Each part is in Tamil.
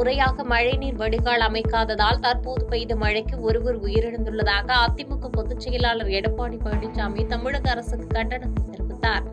முறையாக மழைநீர் வடிகால் அமைக்காததால் தற்போது பெய்த மழைக்கு ஒருவர் உயிரிழந்துள்ளதாக அதிமுக பொதுச் செயலாளர் எடப்பாடி பழனிசாமி தமிழக அரசுக்கு கண்டனத்தை தெரிவித்தார்.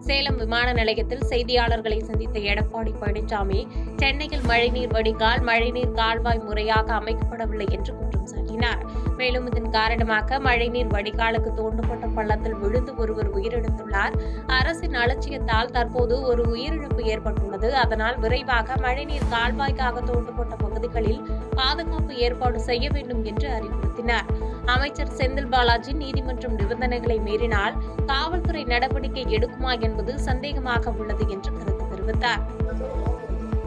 சேலம் விமான நிலையத்தில் செய்தியாளர்களை சந்தித்த எடப்பாடி பழனிசாமி, சென்னையில் மழைநீர் வடிகால், மழைநீர் கால்வாய் முறையாக அமைக்கப்படவில்லை என்று குற்றம் சாட்டினார். மேலும் இதன் காரணமாக மழைநீர் வடிகாலுக்கு தோண்டப்பட்ட பள்ளத்தில் விழுந்து ஒருவர் உயிரிழந்துள்ளார். அரசின் அலட்சியத்தால் தற்போது ஒரு உயிரிழப்பு ஏற்பட்டுள்ளது. அதனால் விரைவாக மழைநீர் கால்வாய்க்காக தோண்டப்பட்ட பகுதிகளில் பாதுகாப்பு ஏற்பாடு செய்ய வேண்டும் என்று அறிவுறுத்தினார். அமைச்சர் செந்தில் பாலாஜி நீதிமன்றம் நிபந்தனைகளை மீறினால் காவல்துறை நடவடிக்கை எடுக்குமா என்பது சந்தேகமாக உள்ளது என்று கருத்து தெரிவித்தார்.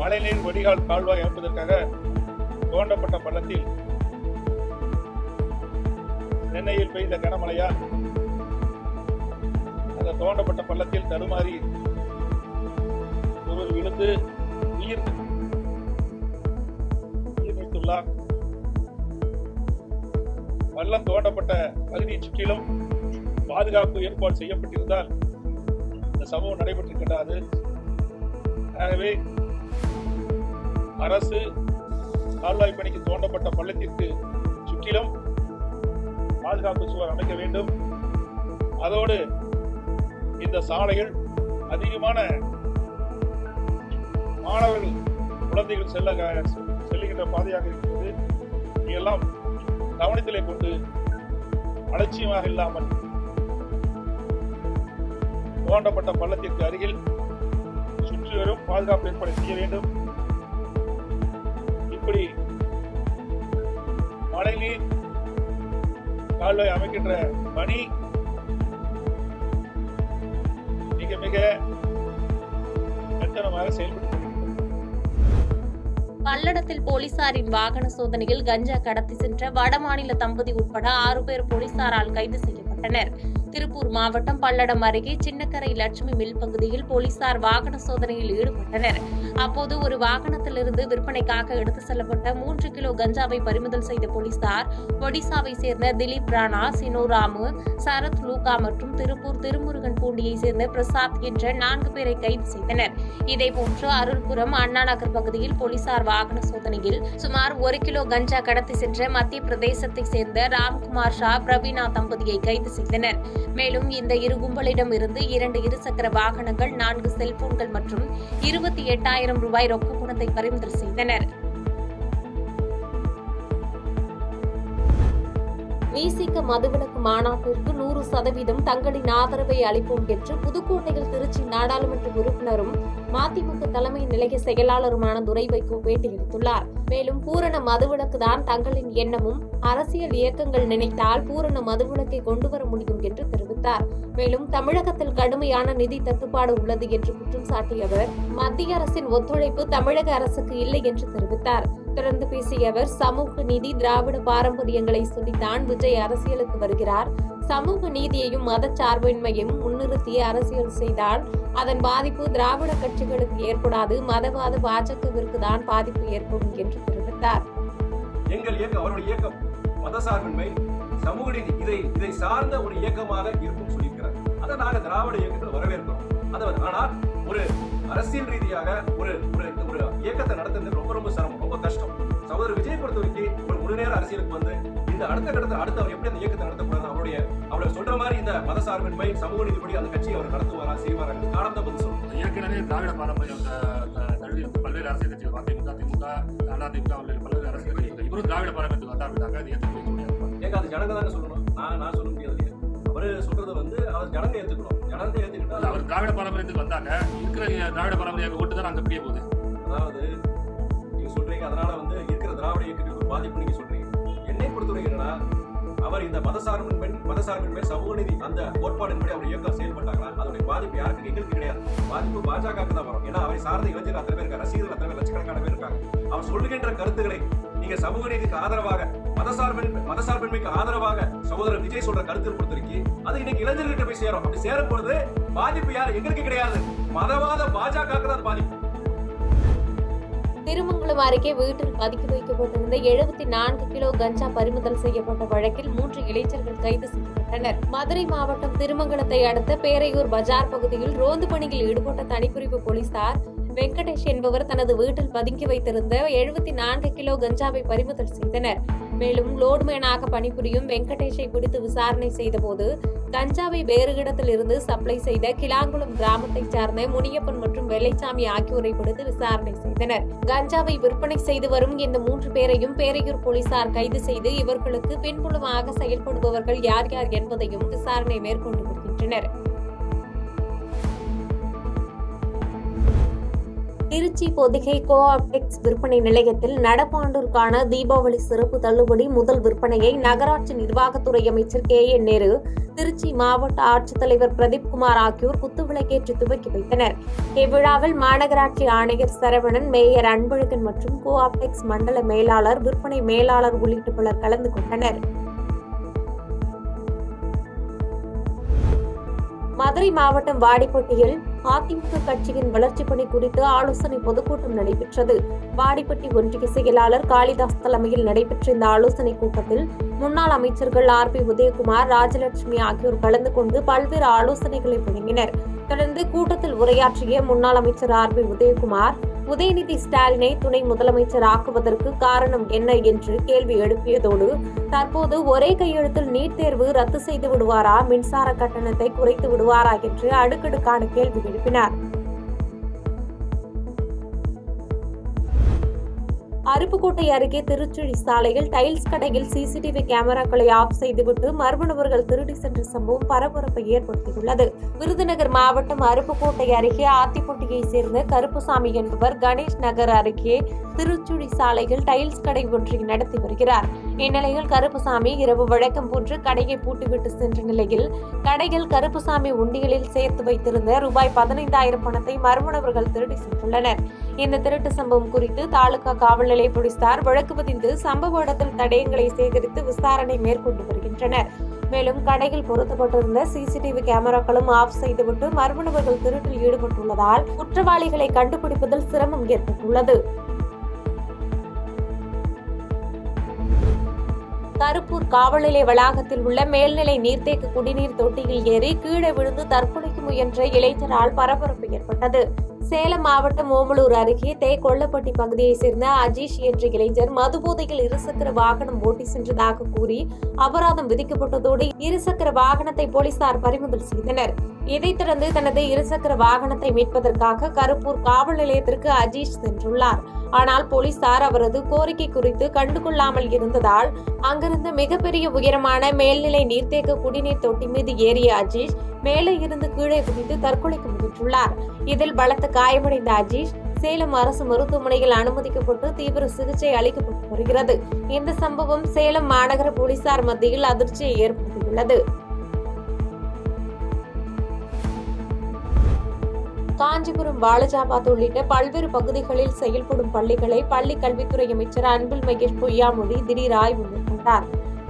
மழைநீர் வடிகால் கால்வாய் அமைப்பதற்காக தோண்டப்பட்ட பள்ளத்தில் சென்னையில் பெய்த கனமழையால் அந்த தோண்டப்பட்ட பள்ளத்தில் தடுமாறி ஒருவர் விழுந்து உயிர் நீத்துள்ளார். பள்ளம் தோண்டப்பட்ட பகுதியை சுற்றிலும் பாதுகாப்பு ஏற்பாடு செய்யப்பட்டிருந்தால் இந்த சம்பவம் நடைபெற்றிருக்கின்றது. ஆகவே அரசு கால்வாய் பணிக்கு தோண்டப்பட்ட பள்ளத்திற்கு சுற்றிலும் பாதுகாப்பு சுவர் அமைக்க வேண்டும். அதோடு இந்த சாலைகள் அதிகமான மாணவர்கள் குழந்தைகள் செல்லுகின்ற பாதையாக இருக்கிறது. இதையெல்லாம் கவனத்திலே கொண்டு அலட்சியமாக இல்லாமல் தோண்டப்பட்ட பள்ளத்திற்கு அருகில் சுற்றி வரும் பாதுகாப்பு ஏற்பாடு செய்ய வேண்டும். இப்படி மழைநீர் கால்வாய் அமைக்கின்ற பணி மிக மிக மெத்தனமாக செயல்பட்டு பல்லடத்தில் போலீசாரின் வாகன சோதனையில் கஞ்சா கடத்தி சென்ற வடமாநில தம்பதி உட்பட 6 பேர் போலீசாரால் கைது செய்யப்பட்டனர். திருப்பூர் மாவட்டம் பல்லடம் அருகே சின்னக்கரை லட்சுமி மில் பகுதியில் போலீசார் வாகன சோதனையில் ஈடுபட்டனர். அப்போது ஒரு வாகனத்திலிருந்து விற்பனைக்காக எடுத்து செல்லப்பட்ட 3 கிலோ கஞ்சாவை பறிமுதல் செய்த போலீசார் ஒடிசாவை சேர்ந்த திலீப் ராணா, சினோராமு, சரத் லூகா மற்றும் திருப்பூர் திருமுருகன் பூண்டியை சேர்ந்த பிரசாத் என்ற 4 பேரை கைது செய்தனர். இதேபோன்று அருள்புரம் அண்ணா நகர் பகுதியில் போலீசார் வாகன சோதனையில் சுமார் 1 கிலோ கஞ்சா கடத்தி சென்ற மத்திய பிரதேசத்தை சேர்ந்த ராம்குமார் ஷா, பிரவீனா தம்பதியை கைது செய்தனர். மேலும் இந்த இரு கும்பலிடம் இருந்து 2 இருசக்கர வாகனங்கள், 4 செல்போன்கள் மற்றும் 28,000 ரூபாய் ரொக்க பணத்தை பறிமுதல் செய்தனர். விசிக மதுவிலக்கு மாநாட்டிற்கு 100% தங்களின் ஆதரவை அளிப்போம் என்று புதுக்கோட்டையில் திருச்சி நாடாளுமன்ற உறுப்பினரும் மதிமுக தலைமை நிலைய செயலாளருமான துரை வைகோ பேட்டியளித்துள்ளார். மேலும் பூரண மதுவிலக்கு தான் தங்களின் எண்ணமும், அரசியல் இயக்கங்கள் நினைத்தால் பூரண மதுவிலக்கை கொண்டுவர முடியும் என்று தெரிவித்தார். மேலும் தமிழகத்தில் கடுமையான நிதி தட்டுப்பாடு உள்ளது என்று குற்றம் சாட்டிய அவர், மத்திய அரசின் ஒத்துழைப்பு தமிழக அரசுக்கு இல்லை என்று தெரிவித்தார். தொடர்ந்து பேசிய அவர், சமூக நீதி, திராவிட பாரம்பரியங்களை சொல்லித்தான் விஜய் அரசியலுக்கு வருகிறார். சமூக நீதியையும் மதச்சார்பின்மையும் முன்னிறுத்தி அரசியல் செய்தால் அதன் பாதிப்பு திராவிட கட்சிகளுக்கு ஏற்படாது, மதவாத பாஜகவிற்கு தான் பாதிப்பு ஏற்படும் என்று தெரிவித்தார். எங்கள் இயக்கம், அவருடைய இயக்கம் மதசார்பின்மை, சமூக நீதி இதை சார்ந்த ஒரு இயக்கமாக இருக்கும் சொல்லியிருக்கிறார். அதை நாங்கள் திராவிட இயக்கத்தில் வரவேற்கிறோம். ஆனால் ஒரு அரசியல் ரீதியாக ஒரு இயக்கத்தை நடத்துறது ரொம்ப சிரமம், ரொம்ப கஷ்டம். சகோதரர் விஜய் பொறுத்த வரைக்கும் ஒரு முழுநேர அரசியலுக்கு வந்து இந்த அடுத்த கட்டத்தில் அடுத்து அவர் எப்படி அந்த இயக்கத்தை நடத்தக்கூடாது, அவருடைய சொல்ற மாதிரி இந்த மதசார்பின்மை, சமூக நீதிப்படி அந்த கட்சியை அவர் நடத்துவாரா, செய்வாரா, காலம் தான் பதில் சொல்லுவோம். ஏற்கனவே திராவிட பாரம்பரியம் தழுவி பல்வேறு அரசியல் கட்சிகள் அதிமுக, திமுக, அதிமுக பல்வேறு அரசியல் கட்சிகள் இவரும் திராவிட பாரம்பரியத்துக்கு வந்தாங்க. அது ஏற்க அது ஜனங்க தானே சொல்லணும், நான் சொல்ல முடியாது. அவரு சொல்றது வந்து அவர் ஜனங்க ஏற்றுக்கணும். ஜனங்க ஏற்றுக்கிட்டா அவர் திராவிட பாரம்பரியத்துக்கு வந்தாங்க. இருக்கிற திராவிட பாரம்பரிய ஓட்டு தான் அங்க பிரிய போகுது. அதாவது நீங்க சொல்றீங்க, அதனால வந்து இருக்கிற திராவிட இயக்கத்துக்கு ஒரு பாதிப்பு நீங்க சொல்றீங்க. என்னை பொறுத்தவரை என்னன்னா, அவர் இந்த மதசார்பின்மை, சமூக நீதி அந்த கோட்பாடின்படி அவர் இயக்கம் செயல்பட்டாங்களா, அதோடைய பாதிப்பு யாருக்கு, எங்களுக்கு கிடையாது. பாதிப்பு பாஜகவுக்கு தான் வரும். ஏன்னா அவரை சார்ந்த இளைஞர்கள் அத்தனை பேர் இருக்காங்க, ரசிகர்கள் அத்தனை பேர், லட்சக்கணக்கான பேர் இருக்காங்க. அவர் சொல்லுகின்ற கருத்துக்களை நீங்க சமூக நீதிக்கு ஆதரவாக, மதசார்பின்மைக்கு ஆதரவாக சகோதரர் விஜய் சொல்ற கருத்து பொறுத்தவரைக்கும் அது இன்னைக்கு இளைஞர்கிட்ட போய் சேரும். அப்படி சேரும் பொழுது பாதிப்பு யார், எங்களுக்கு கிடையாது, மதவாத பாஜகவுக்கு தான் பாதிப்பு. திருமங்கலம் அருகே வீட்டில் பதுக்கி வைக்கப்பட்டிருந்த 74 கிலோ கஞ்சா பறிமுதல் செய்யப்பட்ட வழக்கில் 3 இளைஞர்கள் கைது செய்யப்பட்டனர். மதுரை மாவட்டம் திருமங்கலத்தை அடுத்த பேரையூர் பஜார் பகுதியில் ரோந்து பணியில் ஈடுபட்ட தனிப்பிரிவு போலீசார் வெங்கடேஷ் என்பவர் தனது வீட்டில் பதுக்கி வைத்திருந்த 74 கிலோ கஞ்சாவை பறிமுதல் செய்தனர். மேலும் லோட்மேனாக பணிபுரியும் வெங்கடேஷை பிடித்து விசாரணை செய்தபோது கஞ்சாவை வேறு இடத்தில் இருந்து சப்ளை செய்த கிளாங்குளம் கிராமத்தைச் சார்ந்த முனியப்பன் மற்றும் வெள்ளைச்சாமி ஆகியோரை பிடித்து விசாரணை செய்தனர். கஞ்சாவை விற்பனை செய்து வரும் இந்த 3 பேரையும் பேரையூர் போலீசார் கைது செய்து இவர்களுக்கு பின்புலமாக செயல்படுபவர்கள் யார் யார் என்பதையும் விசாரணை மேற்கொண்டு வருகின்றனர். திருச்சி பொதிகை கோஆப்டெக்ஸ் விற்பனை நிலையத்தில் நடப்பாண்டிற்கான தீபாவளி சிறப்பு தள்ளுபடி முதல் விற்பனையை நகராட்சி நிர்வாகத்துறை அமைச்சர் KN நேரு, திருச்சி மாவட்ட ஆட்சித்தலைவர் பிரதீப்குமார் ஆகியோர் குத்துவிளக்கேற்றி துவக்கி வைத்தனர். இவ்விழாவில் மாநகராட்சி ஆணையர் சரவணன், மேயர் அன்பழகன் மற்றும் கோஆப்டெக்ஸ் மண்டல மேலாளர், விற்பனை மேலாளர் உள்ளிட்ட பலர் கலந்து கொண்டனர். மதுரை மாவட்டம் வாடிப்பட்டியில் அதிமுக கட்சியின் வளர்ச்சிப் பணி குறித்து ஆலோசனை பொதுக்கூட்டம் நடைபெற்றது. வாடிப்பட்டி ஒன்றிய செயலாளர் காளிதாஸ் தலைமையில் நடைபெற்ற இந்த ஆலோசனைக் கூட்டத்தில் முன்னாள் அமைச்சர்கள் RB உதயகுமார், ராஜலட்சுமி ஆகியோர் கலந்து கொண்டு பல்வேறு ஆலோசனைகளை வழங்கினர். தொடர்ந்து கூட்டத்தில் உரையாற்றிய முன்னாள் அமைச்சர் RB உதயகுமார், உதயநிதி ஸ்டாலினை துணை முதலமைச்சர் ஆக்குவதற்கு காரணம் என்ன என்று கேள்வி எழுப்பியதோடு, தற்போது ஒரே கையெழுத்தில் நீட் தேர்வு ரத்து செய்து விடுவாரா, மின்சார கட்டணத்தை குறைத்து விடுவாரா என்று அடுக்கடுக்கான கேள்வி எழுப்பினார். அருப்புக்கோட்டை அருகே திருச்சுழி சாலையில் டைல்ஸ் கடையில் CCTV கேமராக்களை ஆஃப் செய்துவிட்டு மர்ம நபர்கள் திருடி சென்ற சம்பவம் பரபரப்பை ஏற்படுத்தியுள்ளது. விருதுநகர் மாவட்டம் அருப்புக்கோட்டை அருகே ஆத்திப்பட்டியை சேர்ந்த கருப்புசாமி என்பவர் கணேஷ் நகர் அருகே திருச்சுழி சாலையில் டைல்ஸ் கடை ஒன்றை நடத்தி வருகிறார். இந்நிலையில் கருப்புசாமி இரவு வழக்கம் போன்று கடையை பூட்டிவிட்டு சென்ற நிலையில் கடையில் கருப்புசாமி உண்டியலில் சேர்த்து வைத்திருந்த ரூபாய் 15,000 பணத்தை மர்ம நபர்கள் திருடி சென்றுள்ளனர். இந்த திருட்டு சம்பவம் குறித்து தாலுகா காவல் நிலைய போலீசார் வழக்கு பதிந்து சம்பவ இடத்தில் தடயங்களை சேகரித்து விசாரணை மேற்கொண்டு வருகின்றனர். மேலும் கடையில் பொருத்தப்பட்டிருந்த CCTV கேமராக்களும் ஆஃப் செய்துவிட்டு மர்ம நபர்கள் திருட்டில் ஈடுபட்டுள்ளதால் குற்றவாளிகளை கண்டுபிடிப்பதில் சிரமம் ஏற்பட்டுள்ளது. கருப்பூர் காவல் நிலைய வளாகத்தில் உள்ள மேல்நிலை நீர்த்தேக்க குடிநீர் தொட்டியில் ஏறி கீழே விழுந்து தற்கொலைக்கு முயன்ற இளைஞரால் பரபரப்பு ஏற்பட்டது. சேலம் மாவட்டம் ஓமலூர் அருகே கொல்லப்பட்டி பகுதியைச் சேர்ந்த அஜீஷ் என்ற இளைஞர் மதுபோதையில் இருசக்கர வாகனம் ஓட்டி சென்றதாக கூறி அபராதம் விதிக்கப்பட்டதோடு இருசக்கர வாகனத்தை போலீசார் பறிமுதல் செய்தனர். இதைத் தொடர்ந்து தனது இருசக்கர வாகனத்தை மீட்பதற்காக கருப்பூர் காவல் நிலையத்திற்கு அஜீஷ் சென்றுள்ளார். ஆனால் போலீசார் அவரது கோரிக்கை குறித்து கண்டுகொள்ளாமல் இருந்ததால் அங்கிருந்து மிகப்பெரிய உயரமான மேல்நிலை நீர்த்தேக்க குடிநீர் தொட்டி மீது ஏறிய அஜீஷ் மேலே இருந்து கீழே குதித்து தற்கொலைக்கு முயன்றுள்ளார். இதில் பலத்த காயமடைந்த அஜீஷ் சேலம் அரசு மருத்துவமனையில் அனுமதிக்கப்பட்டு தீவிர சிகிச்சை அளிக்கப்பட்டு வருகிறது. இந்த சம்பவம் சேலம் மாநகர போலீசார் மத்தியில் அதிர்ச்சியை ஏற்படுத்தியுள்ளது. காஞ்சிபுரம், வாலஜாபாத் உள்ளிட்ட பல்வேறு பகுதிகளில் செயல்படும் பள்ளிகளை பள்ளி கல்வித்துறை அமைச்சர் அன்பில் மகேஷ் பொய்யாமொழி திடீர் ஆய்வு மேற்கொண்டார்.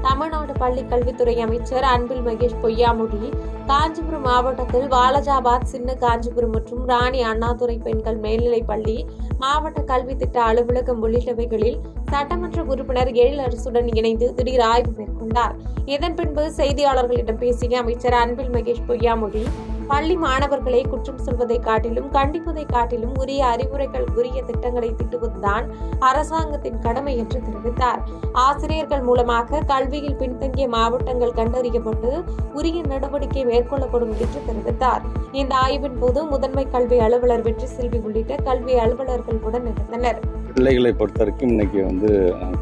தமிழ்நாடு பள்ளி கல்வித்துறை அமைச்சர் அன்பில் மகேஷ் பொய்யாமொழி காஞ்சிபுரம் மாவட்டத்தில் வாலஜாபாத், சின்ன காஞ்சிபுரம் மற்றும் ராணி அண்ணாதுரை பெண்கள் மேல்நிலைப் பள்ளி, மாவட்ட கல்வி திட்ட அலுவலகம் உள்ளிட்டவைகளில் சட்டமன்ற உறுப்பினர் எழிலரசுடன் இணைந்து திடீர் ஆய்வு மேற்கொண்டார். இதன் பின்பு செய்தியாளர்களிடம் பேசிய அமைச்சர் அன்பில் மகேஷ் பொய்யாமொழி, பள்ளி மாணவர்களை குற்றம் சொல்வதை காட்டிலும் கண்டிப்பதை காட்டிலும் உரிய அறிவுரைகள், உரிய திட்டங்களை திட்டுவதுதான் அரசாங்கத்தின் கடமை என்று தெரிவித்தார். ஆசிரியர்கள் மூலமாக கல்வியில் பின்தங்கிய மாவட்டங்கள் கண்டறியப்பட்டு உரிய நடவடிக்கை மேற்கொள்ளப்படும் என்று தெரிவித்தார். இந்த ஆய்வின் போது முதன்மை கல்வி அலுவலர் வெற்றி செல்வி உள்ளிட்ட கல்வி அலுவலர்கள் உடன் இருந்தனர். பிள்ளைகளை பொறுத்த வரைக்கும் இன்னைக்கு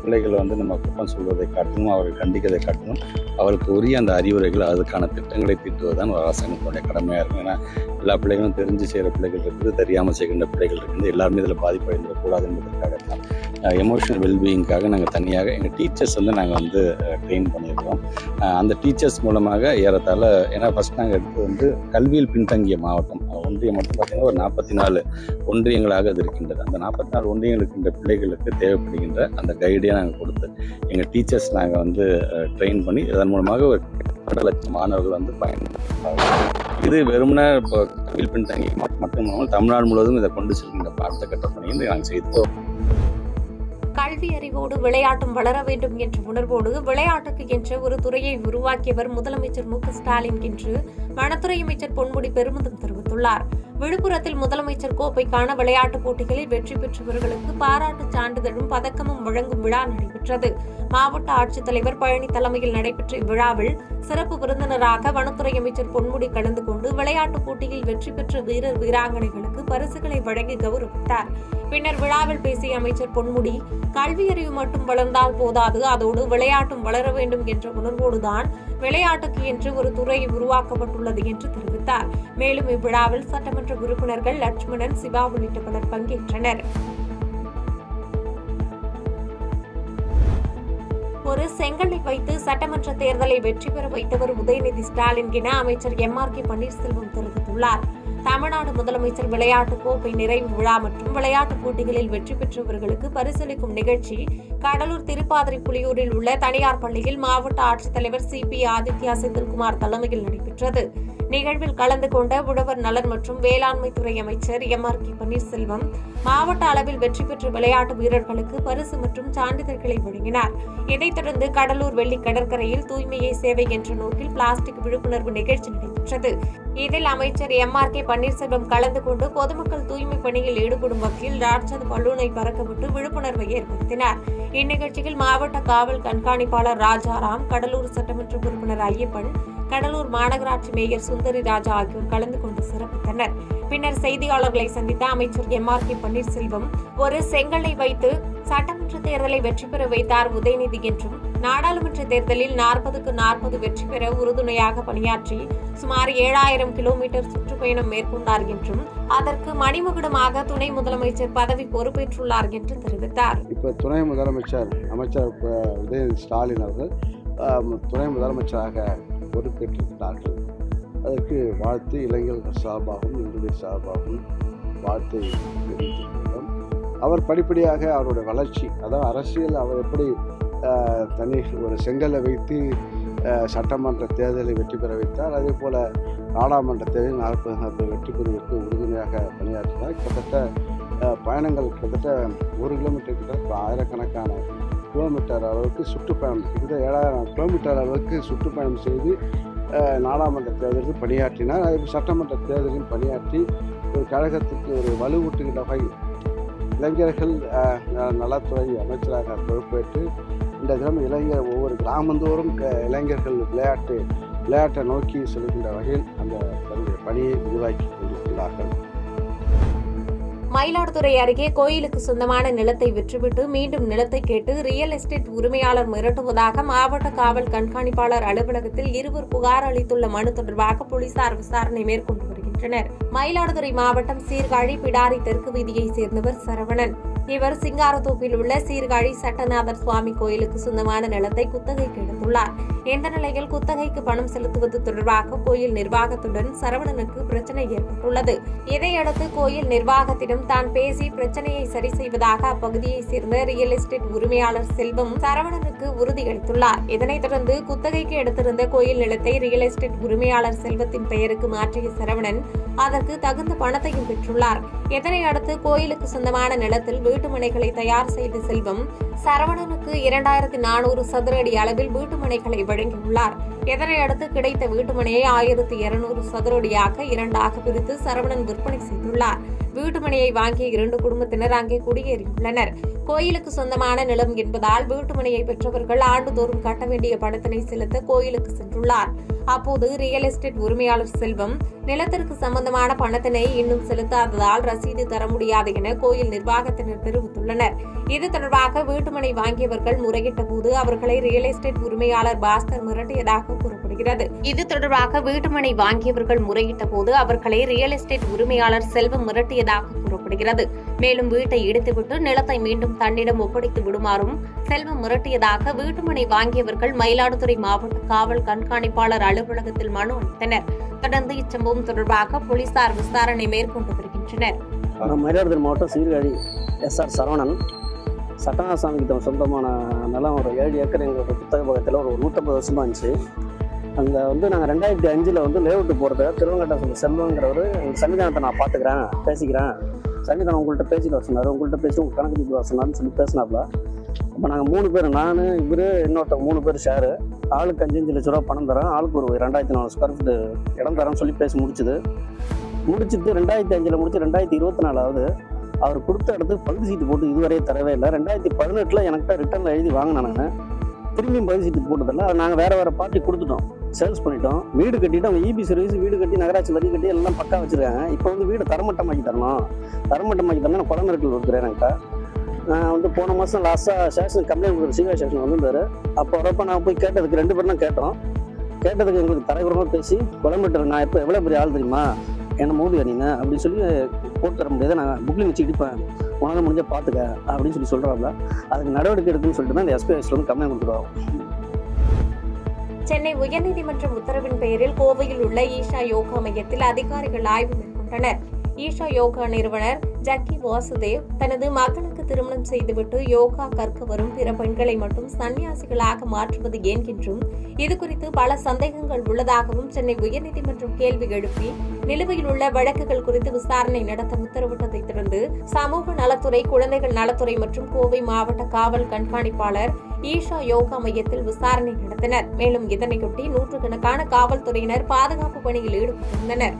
பிள்ளைகளை நம்ம குற்றம் சொல்வதை காட்டணும், அவர்கள் கண்டிக்கதை காட்டணும், அவருக்கு உரிய அந்த அறிவுரைகள், அதுக்கான திட்டங்களை தீட்டுவதுதான் ஒரு அரசாங்கத்துடைய கடமையாக இருக்கும். ஏன்னா எல்லா பிள்ளைகளும் தெரிஞ்சு செய்கிற பிள்ளைகள் இருக்குது, தெரியாமல் செய்கின்ற பிள்ளைகள் இருக்குது. எல்லாருமே இதில் பாதிப்படைந்துடக்கூடாது என்பதற்காகத்தான் எமோஷனல் வெல்பீயிங்காக நாங்கள் தனியாக எங்கள் டீச்சர்ஸ் நாங்கள் ட்ரெயின் பண்ணியிருக்கோம். அந்த டீச்சர்ஸ் மூலமாக ஏறத்தாழ, ஏன்னா ஃபஸ்ட் நாங்கள் எடுத்து கல்வியில் பின்தங்கிய மாவட்டம் ஒன்றியம் மட்டும் பார்த்திங்கன்னா ஒரு 44 ஒன்றியங்களாக அது இருக்கின்றது. அந்த 44 ஒன்றியங்கள் இருக்கின்ற பிள்ளைகளுக்கு தேவைப்படுகின்ற அந்த கைடே நாங்கள் கொடுத்து எங்கள் டீச்சர்ஸ் நாங்கள் ட்ரெயின் பண்ணி இதன் மூலமாக ஒரு 2 லட்சம் மாணவர்கள் பயன்படுத்துகிறார்கள். இது வெறுமனே இப்போ கல்வியில் பின்தங்கிய மட்டும் தமிழ்நாடு முழுவதும் இதை கொண்டு செல்கின்ற அடுத்த கட்ட பணியை நாங்கள் செய்தோம். கல்வி அறிவோடு விளையாட்டும் வளர வேண்டும் என்ற உணர்வோடு விளையாட்டுக்கு என்ற ஒரு துறையை உருவாக்கியவர் முதலமைச்சர் மு.க. ஸ்டாலின் என்று வனத்துறை அமைச்சர் பொன்முடி பெருமிதம் தெரிவித்துள்ளார். விழுப்புரத்தில் முதலமைச்சர் கோப்பைக்கான விளையாட்டுப் போட்டிகளில் வெற்றி பெற்றவர்களுக்கு பாராட்டுச் சான்றிதழும் பதக்கமும் வழங்கும் விழா நடைபெற்றது. மாவட்ட ஆட்சித்தலைவர் பழனி தலைமையில் நடைபெற்ற இவ்விழாவில் சிறப்பு விருந்தினராக வனத்துறை அமைச்சர் பொன்முடி கலந்து கொண்டு விளையாட்டுப் போட்டியில் வெற்றி பெற்ற வீரர் வீராங்கனைகளுக்கு பரிசுகளை வழங்கி கௌரவித்தார். பின்னர் விழாவில் பேசிய அமைச்சர் பொன்முடி, கல்வியறிவு மட்டும் வளர்ந்தால் போதாது, அதோடு விளையாட்டும் வளர வேண்டும் என்ற உணர்வோடுதான் விளையாட்டுக்கு என்று ஒரு துறை உருவாக்கப்பட்டுள்ளது என்று தெரிவித்தார். மேலும் இவ்விழாவில் சட்டமன்ற உறுப்பினர்கள் லட்சுமணன், சிவா உள்ளிட்ட பலர் பங்கேற்றனர். ஒரு செங்கலை வைத்து சட்டமன்ற தேர்தலை வெற்றி பெற வைத்தவர் உதயநிதி ஸ்டாலின் என அமைச்சர் MRK பன்னீர்செல்வம் தெரிவித்துள்ளார். தமிழ்நாடு முதலமைச்சர் விளையாட்டு கோப்பை நிறைவு விழா மற்றும் விளையாட்டுப் போட்டிகளில் வெற்றி பெற்றவர்களுக்கு பரிசளிக்கும் நிகழ்ச்சி கடலூர் திருப்பாதிரி புலியூரில் உள்ள தனியார் பள்ளியில் மாவட்ட ஆட்சித்தலைவர் CP ஆதித்யா செந்தில்குமார் தலைமையில் நடைபெற்றது. நிகழ்வில் கலந்து கொண்ட உழவர் நலன் மற்றும் வேளாண்மை துறை அமைச்சர் MRK பன்னீர்செல்வம் மாவட்ட அளவில் வெற்றி பெற்ற விளையாட்டு வீரர்களுக்கு பரிசு மற்றும் சான்றிதழ்களை வழங்கினார். இதைத் தொடர்ந்து கடலூர் வெள்ளி கடற்கரையில் தூய்மையே சேவை என்ற நோக்கில் பிளாஸ்டிக் விழிப்புணர்வு நிகழ்ச்சி நடைபெற்றது. இதில் அமைச்சர் MRK பன்னீர்செல்வம் கலந்து கொண்டு பொதுமக்கள் தூய்மை பணியில் ஈடுபடும் வகையில் ராட்சத பலூனை பறக்கவிட்டு விழிப்புணர்வை ஏற்படுத்தினார். இந்நிகழ்ச்சியில் மாவட்ட காவல் கண்காணிப்பாளர் ராஜாராம், கடலூர் சட்டமன்ற உறுப்பினர் ஐயப்பன், கடலூர் மாநகராட்சி மேயர் சுந்தரி ராஜா ஆகியோர் கலந்து கொண்டு சிறப்பித்தனர். பின்னர் செய்தியாளர்களை சந்தித்த அமைச்சர் MRK பன்னீர்செல்வம், ஒரு செங்கலை வைத்து சட்டமன்ற தேர்தலை வெற்றி பெற வைத்தார் உதயநிதி என்றும், நாடாளுமன்ற தேர்தலில் 40க்கு 40 வெற்றி பெற உறுதுணையாக பணியாற்றி சுமார் 7000 கிலோமீட்டர் சுற்றுப்பயணம் மேற்கொண்டார் என்றும், அதற்கு மணிமகுடமாக துணை முதலமைச்சர் பதவி பொறுப்பேற்றுள்ளார் என்று தெரிவித்தார். இப்ப துணை முதலமைச்சர் அமைச்சர் உதயநிதி ஸ்டாலின் அவர்கள் துணை முதலமைச்சராக பொறுப்பேற்றிருக்கிறார்கள். அதற்கு வாழ்த்து இளைஞர்கள் சார்பாகவும் இந்துடைய சார்பாகவும் வாழ்த்தை தெரிவித்திருக்கிறோம். அவர் படிப்படியாக அவருடைய வளர்ச்சி, அதாவது அரசியல் அவர் எப்படி தனி ஒரு செங்கலை வைத்து சட்டமன்ற தேர்தலை வெற்றி பெற வைத்தார், அதே போல் நாடாளுமன்ற தேர்தலில் 40 வெற்றி பெறுவதற்கு உறுதுணையாக பணியாற்றினார். கிட்டத்தட்ட பயணங்கள் கிட்டத்தட்ட 1 கிலோமீட்டர் கிட்ட ஆயிரக்கணக்கான கிலோமீட்டர் அளவுக்கு சுற்றுப்பயணம், கிட்டத்தட்ட 7000 கிலோமீட்டர் அளவுக்கு சுற்றுப்பயணம் செய்து நாடாளுமன்ற தேர்தலில் பணியாற்றினார். அதே சட்டமன்ற தேர்தலில் பணியாற்றி ஒரு கழகத்துக்கு ஒரு வலுவூட்டுகின்ற வகையில் இளைஞர்கள் நலத்துறை அமைச்சராக பொறுப்பேற்று இந்த தினம் இளைஞர் ஒவ்வொரு கிராமந்தோறும் இளைஞர்கள் விளையாட்டை நோக்கி செல்கின்ற வகையில் அந்த பணியை விரிவாக்கி கொண்டிருக்கிறார்கள். மயிலாடுதுறை அருகே கோயிலுக்கு சொந்தமான நிலத்தை விற்றுவிட்டு மீண்டும் நிலத்தை கேட்டு ரியல் எஸ்டேட் உரிமையாளர் மிரட்டுவதாக மாவட்ட காவல் கண்காணிப்பாளர் அலுவலகத்தில் இருவர் புகார் அளித்துள்ள மனு தொடர்பாக போலீசார் விசாரணை மேற்கொண்டு வருகின்றனர். மயிலாடுதுறை மாவட்டம் சீர்காழி பிடாரி தெற்கு வீதியைச் சேர்ந்தவர் சரவணன். இவர் சிங்காரத்தோப்பில் உள்ள சீர்காழி சட்டநாதர் சுவாமி கோயிலுக்கு சொந்தமான நிலத்தை குத்தகைக்கு எடுத்துள்ளார். இந்த நிலையில் குத்தகைக்கு பணம் செலுத்துவது தொடர்பாக கோயில் நிர்வாகத்துடன் சரவணனுக்கு பிரச்சனை ஏற்பட்டுள்ளது. இதையடுத்து கோயில் நிர்வாகத்திடம் தான் பேசி பிரச்சனையை சரி செய்வதாக அப்பகுதியைச் சேர்ந்த ரியல் எஸ்டேட் உரிமையாளர் செல்வம் சரவணனுக்கு உறுதியளித்துள்ளார். இதனைத் தொடர்ந்து குத்தகைக்கு எடுத்திருந்த கோயில் நிலத்தை ரியல் எஸ்டேட் உரிமையாளர் செல்வத்தின் பெயருக்கு மாற்றிய சரவணன் அதற்கு தகுந்த பணத்தையும் பெற்றுள்ளார். இதனையடுத்து கோயிலுக்கு சொந்தமான நிலத்தில் வீட்டுமனைகளை தயார் செய்த செல்வம் சரவணனுக்கு 2400 சதுர அடி அளவில் வீட்டுமனைகளை வழங்கியுள்ளார். இதனையடுத்து கிடைத்த வீட்டுமனையை 1200 சதுர அடியாக 2ஆக பிரித்து சரவணன் விற்பனை செய்துள்ளார். வீட்டுமனையை வாங்கிய 2 குடும்பத்தினர் அங்கே குடியேறியுள்ளனர். கோயிலுக்கு சொந்தமான நிலம் என்பதால் வீட்டுமனையை பெற்றவர்கள் ஆண்டுதோறும் கட்ட வேண்டிய பணத்தினை செலுத்த கோயிலுக்கு சென்றுள்ளார். அப்போது ரியல் எஸ்டேட் உரிமையாளர் செல்வம் நிலத்திற்கு சம்பந்தமான பணத்தினை இன்னும் செலுத்தாததால் ரசீது தர முடியாது என கோயில் நிர்வாகத்தினர் தெரிவித்துள்ளனர். இது தொடர்பாக வீட்டுமனை வாங்கியவர்கள் முறையிட்ட போது அவர்களை ரியல் எஸ்டேட் உரிமையாளர் பாஸ்கர் மிரட்டியதாக கூறப்படுகிறது. இது தொடர்பாக வீட்டுமனை வாங்கியவர்கள் முறையிட்ட போது அவர்களை ரியல் எஸ்டேட் உரிமையாளர் செல்வம் மிரட்டியதாக கூறப்படுகிறது. மேலும் வீட்டை இடித்துவிட்டு நிலத்தை மீண்டும் தன்னிடம் ஒப்படைத்து விடுமாறும் செல்வம் மிரட்டியதாக வீட்டுமனை வாங்கியவர்கள் மயிலாடுதுறை மாவட்ட காவல் கண்காணிப்பாளர் அலுவலகத்தில் மனு அளித்தனர். தொடர்ந்து இச்சம்பவம் தொடர்பாக போலீசார் விசாரணை மேற்கொண்டு வருகின்றனர். மயிலாடுதுறை மாவட்டம் சீர்காழி SR சரவணன் சட்டநாதசாமிக்கு சொந்தமான நிலம் ஒரு 7 ஏக்கர் எங்களோட புத்தக பக்கத்தில் ஒரு 150 வருஷமாக இருந்துச்சு. அங்கே நாங்கள் 2005 லேஅவுட்டு போகிறத திருவங்கட்ட செல்வங்கிறவர் சன்னிதானத்தை நான் பார்த்துக்கிறேன், பேசிக்கிறேன், சன்னிதானம் உங்கள்கிட்ட பேசிட்டு வர சொன்னார், உங்கள்கிட்ட பேசி உங்கள் கணக்கு தீட்டு வர சொன்னார்னு சொல்லி பேசினாப்புல. அப்போ நாங்கள் 3 பேர், நான், இவர், இன்னொருத்தவங்க 3 பேர் ஷேரு, ஆளுக்கு 5-5 லட்ச ரூபா பணம் தரேன், ஆளுக்கு ஒரு 2400 ஸ்கொயர் ஃபீட் இடம் தரேன்னு சொல்லி பேசி முடிச்சுது. முடிச்சுட்டு 2005 முடிச்சு 2024 அவர் கொடுத்த இடத்துக்கு பகுதி சீட்டு போட்டு இதுவரையே தரவே இல்லை. 2018 எனக்கிட்ட ரிட்டர்னில் எழுதி வாங்கினேன். நான் திரும்பியும் பகுதி சீட்டு போட்டதில்லை. அதை நாங்கள் வேறு பார்ட்டி கொடுத்துட்டோம், சேல்ஸ் பண்ணிட்டோம். வீடு கட்டிட்டு அவங்க இபி சர்வீஸ் வீடு கட்டி நகராட்சி வரி கட்டி எல்லாம் பக்கா வச்சுருக்காங்க. இப்போ வந்து வீடு தரமட்டமாக்கி தரணும் நான் குளநெருக்கில் இருக்கிறேன். என்கிட்ட நான் வந்து போன மாதம் லாஸ்ட்டாக ஸ்டேஷன் கம்ப்ளைண்ட் கொடுக்குற சிவா ஸ்டேஷன் வந்திருந்தாரு. அப்போ வரப்போ நான் போய் கேட்டதுக்கு 2 பேரும் தான் கேட்டோம். கேட்டதுக்கு எங்களுக்கு தலைவரமாக பேசி கிலோமீட்டர் நான் இப்போ எவ்வளோ பெரிய ஆள் தெரியுமா, என்ன மோதி வரீங்க அப்படின்னு சொல்லி போட்டு தர முடியாது, நான் புக்லிங் வச்சு இடிப்பேன், உனக்கு முடிஞ்ச பார்த்துக்க அப்படின்னு சொல்கிறாங்களா. அதுக்கு நடவடிக்கை எடுக்குன்னு சொல்லிட்டு தான் இந்த எஸ்பிஎஸ்ல வந்து கம்ப்ளைண்ட் கொடுக்குறோம். சென்னை உயர்நீதிமன்றம் உத்தரவின் பெயரில் கோவையில் உள்ள ஈஷா யோகா மையத்தில் அதிகாரிகள் ஆய்வு மேற்கொண்டனர். ஈஷா யோகா நிறுவனர் ஜக்கி வாசுதேவ் தனது மகனுக்கு திருமணம் செய்துவிட்டு யோகா கற்க வரும் பிற பெண்களை மட்டும் சன்னியாசிகளாக மாற்றுவது ஏன் என்றும் இதுகுறித்து பல சந்தேகங்கள் உள்ளதாகவும் சென்னை உயர்நீதிமன்றம் கேள்வி எழுப்பி நிலுவையில் உள்ள வழக்குகள் குறித்து விசாரணை நடத்த உத்தரவிட்டதை தொடர்ந்து சமூக நலத்துறை, குழந்தைகள் நலத்துறை மற்றும் கோவை மாவட்ட காவல் கண்காணிப்பாளர் ஈஷா யோகா மையத்தில் விசாரணை நடத்தினர். மேலும் இதனையொட்டி நூற்றுக்கணக்கான காவல்துறையினர் பாதுகாப்பு பணியில் ஈடுபட்டிருந்தனர்.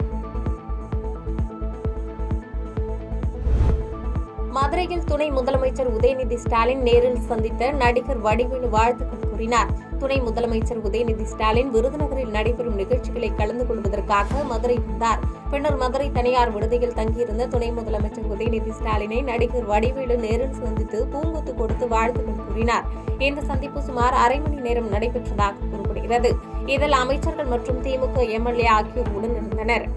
மதுரையில் துணை முதலமைச்சர் உதயநிதி ஸ்டாலின் நேரில் சந்தித்த நடிகர் வடிவேலு வாழ்த்துக்கள் கூறினார். துணை முதலமைச்சர் உதயநிதி ஸ்டாலின் விருதுநகரில் நடைபெறும் நிகழ்ச்சிகளை கலந்து கொள்வதற்காக மதுரை வந்தார். பின்னர் மதுரை தனியார் விடுதியில் தங்கியிருந்த துணை முதலமைச்சர் உதயநிதி ஸ்டாலினை நடிகர் வடிவேலு நேரில் சந்தித்து பூங்கொத்து கொடுத்து வாழ்த்துக்கள் கூறினார். இந்த சந்திப்பு சுமார் அரை மணி நேரம் நடைபெற்றதாக கூறப்படுகிறது. இதில் அமைச்சர்கள் மற்றும் திமுக எம்எல்ஏ ஆகியோர் உடனிருந்தனர்.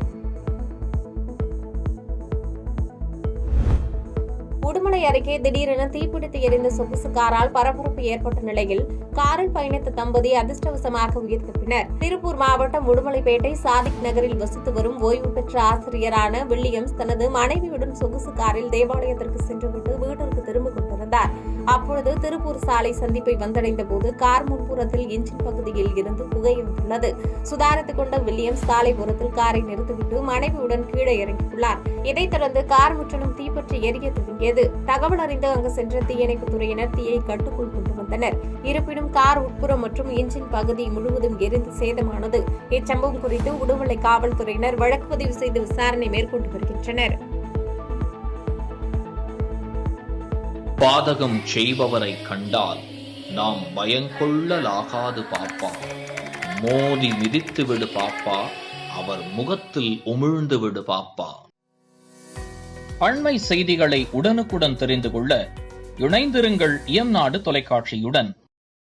உடுமலை அருகே திடீரென தீப்பிடித்து எரிந்த சொகுசு காரால் பரபரப்பு ஏற்பட்ட நிலையில் காரில் பயணித்த தம்பதி அதிர்ஷ்டவசமாக உயிர் தப்பினர். திருப்பூர் மாவட்டம் உடுமலைப்பேட்டை சாதிக் நகரில் வசித்து வரும் ஓய்வு பெற்ற ஆசிரியரான வில்லியம்ஸ் தனது மனைவியுடன் சொகுசு காரில் தேவாலயத்திற்கு சென்றுவிட்டு வீட்டிற்கு திரும்பிக் கொண்டிருந்தார். அப்பொழுது திருப்பூர் சாலை சந்திப்பை வந்தடைந்த போது கார் முன்புறத்தில் என்ஜின் பகுதியில் இருந்து புகை வந்துள்ளது. சுதாரித்துக் கொண்ட வில்லியம்ஸ் சாலை ஓரத்தில் காரை நிறுத்திவிட்டு மனைவியுடன் கீழே இறங்கியுள்ளார். இதைத் தொடர்ந்து கார் முற்றிலும் தீப்பற்றி எரிய துவங்கியது. தகவல் அறிந்து அங்கு சென்ற தீயணைப்பு துறையினர் தீயை கட்டுக்குள் கொண்டு வந்தனர். இருப்பினும் கார் உட்புறம் மற்றும் என்ஜின் பகுதி முழுவதும் எரிந்து சேதமானது. இச்சம்பவம் குறித்து உடுமலை காவல்துறையினர் வழக்கு பதிவு செய்து விசாரணை மேற்கொண்டு வருகின்றனர். பாதகம் செய்பவரை கண்டால் நாம் பயங்கொள்ளலாகாது பாப்பா, மோதி மிதித்து விடு பாப்பா, அவர் முகத்தில் உமிழ்ந்து விடு பாப்பா. அண்மை செய்திகளை உடனுக்குடன் தெரிந்து கொள்ள இணைந்திருங்கள் இயம்நாடு தொலைக்காட்சியுடன்.